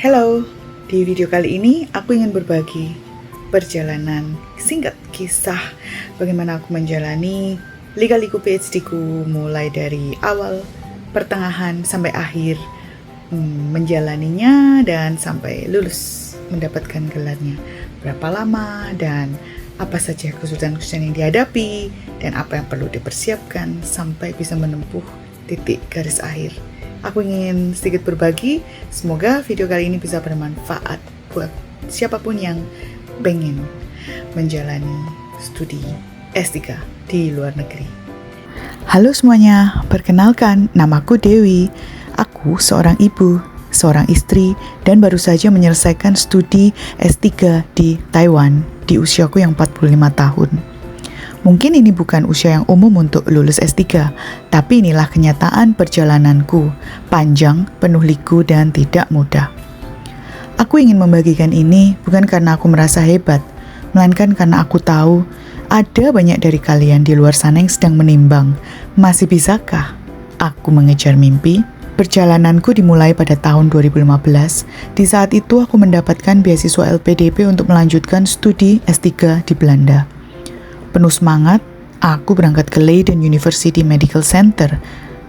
Halo, di video kali ini aku ingin berbagi perjalanan singkat kisah bagaimana aku menjalani liga-liku PhD ku mulai dari awal, pertengahan sampai akhir, menjalaninya dan sampai lulus mendapatkan gelarnya. Berapa lama dan apa saja kesulitan-kesulitan yang dihadapi dan apa yang perlu dipersiapkan sampai bisa menempuh titik garis akhir. Aku ingin sedikit berbagi, semoga video kali ini bisa bermanfaat buat siapapun yang pengen menjalani studi S3 di luar negeri. Halo semuanya, perkenalkan namaku Dewi. Aku seorang ibu, seorang istri, dan baru saja menyelesaikan studi S3 di Taiwan di usiaku yang 45 tahun. Mungkin ini bukan usia yang umum untuk lulus S3, tapi inilah kenyataan perjalananku, panjang, penuh liku, dan tidak mudah. Aku ingin membagikan ini bukan karena aku merasa hebat, melainkan karena aku tahu ada banyak dari kalian di luar sana yang sedang menimbang, masih bisakah aku mengejar mimpi? Perjalananku dimulai pada tahun 2015. Di saat itu aku mendapatkan beasiswa LPDP untuk melanjutkan studi S3 di Belanda. Penuh semangat, aku berangkat ke Leiden University Medical Center.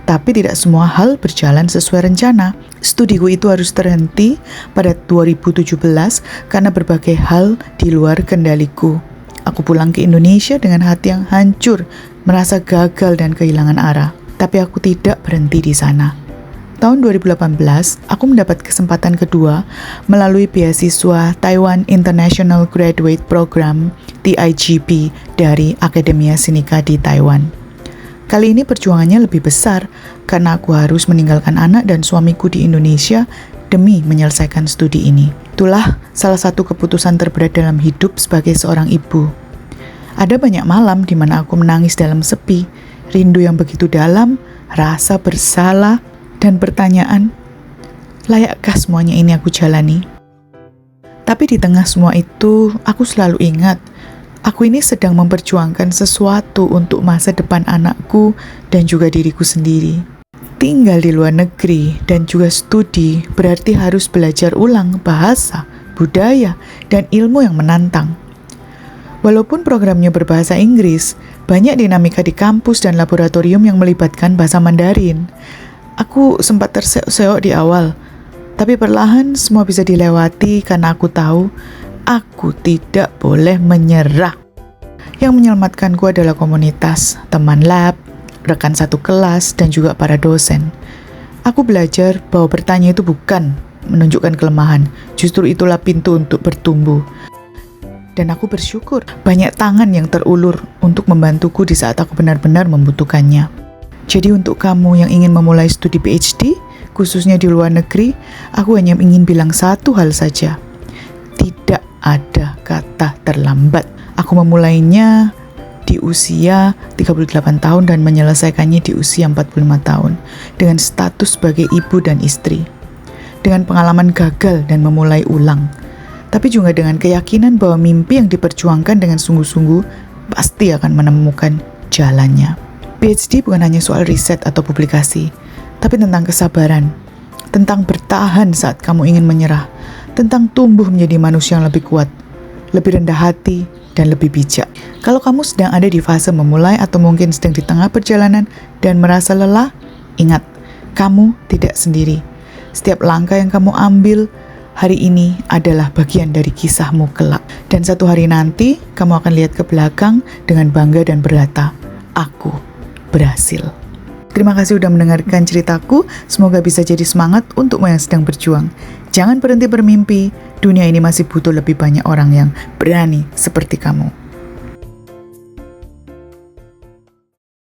Tapi tidak semua hal berjalan sesuai rencana. Studiku itu harus terhenti pada 2017 karena berbagai hal di luar kendaliku. Aku pulang ke Indonesia dengan hati yang hancur, merasa gagal dan kehilangan arah. Tapi aku tidak berhenti di sana. Tahun 2018, aku mendapat kesempatan kedua melalui beasiswa Taiwan International Graduate Program (TIGP) dari Akademia Sinica di Taiwan. Kali ini perjuangannya lebih besar karena aku harus meninggalkan anak dan suamiku di Indonesia demi menyelesaikan studi ini. Itulah salah satu keputusan terberat dalam hidup sebagai seorang ibu. Ada banyak malam di mana aku menangis dalam sepi, rindu yang begitu dalam, rasa bersalah, dan pertanyaan, layakkah semuanya ini aku jalani? Tapi di tengah semua itu, aku selalu ingat, aku ini sedang memperjuangkan sesuatu untuk masa depan anakku dan juga diriku sendiri. Tinggal di luar negeri dan juga studi berarti harus belajar ulang bahasa, budaya, dan ilmu yang menantang. Walaupun programnya berbahasa Inggris, banyak dinamika di kampus dan laboratorium yang melibatkan bahasa Mandarin. Aku sempat terseok-seok di awal, tapi perlahan semua bisa dilewati karena aku tahu aku tidak boleh menyerah. Yang menyelamatkanku adalah komunitas, teman lab, rekan satu kelas, dan juga para dosen. Aku belajar bahwa bertanya itu bukan menunjukkan kelemahan, justru itulah pintu untuk bertumbuh. Dan aku bersyukur banyak tangan yang terulur untuk membantuku di saat aku benar-benar membutuhkannya. Jadi untuk kamu yang ingin memulai studi PhD, khususnya di luar negeri, aku hanya ingin bilang satu hal saja. Tidak ada kata terlambat. Aku memulainya di usia 38 tahun dan menyelesaikannya di usia 45 tahun. Dengan status sebagai ibu dan istri. Dengan pengalaman gagal dan memulai ulang. Tapi juga dengan keyakinan bahwa mimpi yang diperjuangkan dengan sungguh-sungguh pasti akan menemukan jalannya. PhD bukan hanya soal riset atau publikasi, tapi tentang kesabaran, tentang bertahan saat kamu ingin menyerah, tentang tumbuh menjadi manusia yang lebih kuat, lebih rendah hati, dan lebih bijak. Kalau kamu sedang ada di fase memulai atau mungkin sedang di tengah perjalanan dan merasa lelah, ingat, kamu tidak sendiri. Setiap langkah yang kamu ambil hari ini adalah bagian dari kisahmu kelak. Dan satu hari nanti, kamu akan lihat ke belakang dengan bangga dan berkata, aku berhasil. Terima kasih sudah mendengarkan ceritaku. Semoga bisa jadi semangat untukmu yang sedang berjuang. Jangan berhenti bermimpi. Dunia ini masih butuh lebih banyak orang yang berani seperti kamu.